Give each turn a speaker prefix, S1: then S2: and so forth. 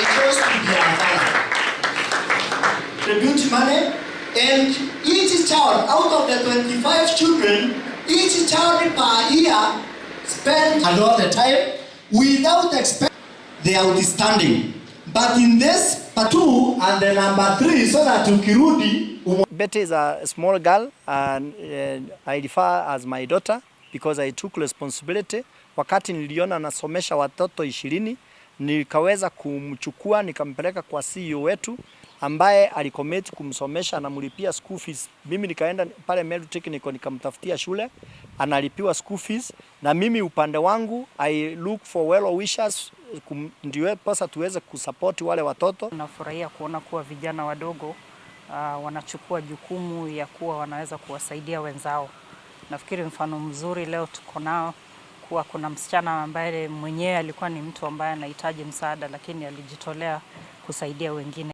S1: I chose to be a father. Tribute money, and each child, out of the 25 children, each child per year spend a lot of time without expecting the outstanding. But in this part 2 and the number 3, so that ukirudi.
S2: Betty is a small girl and I refer as my daughter because I took responsibility. Wakati niliona nasomesha watoto 20, nikaweza kumchukua nikampeleka kwa CEO wetu ambaye alicommit kumsomesha na mlipia school fees. Mimi nikaenda pale Meru Technical nikamtafutia shule, analipiwa school fees, na mimi upande wangu I look for well wishers ndio pesa tuweze kusupport wale watoto.
S3: Nafurahia kuona kuwa vijana wadogo wanachukua jukumu ya kuwa wanaweza kuwasaidia wenzao. Nafikiri mfano mzuri leo tuko nao kuwa kuna msichana ambaye mwenyewe alikuwa ni mtu ambaye anahitaji msaada lakini alijitolea kusaidia wengine.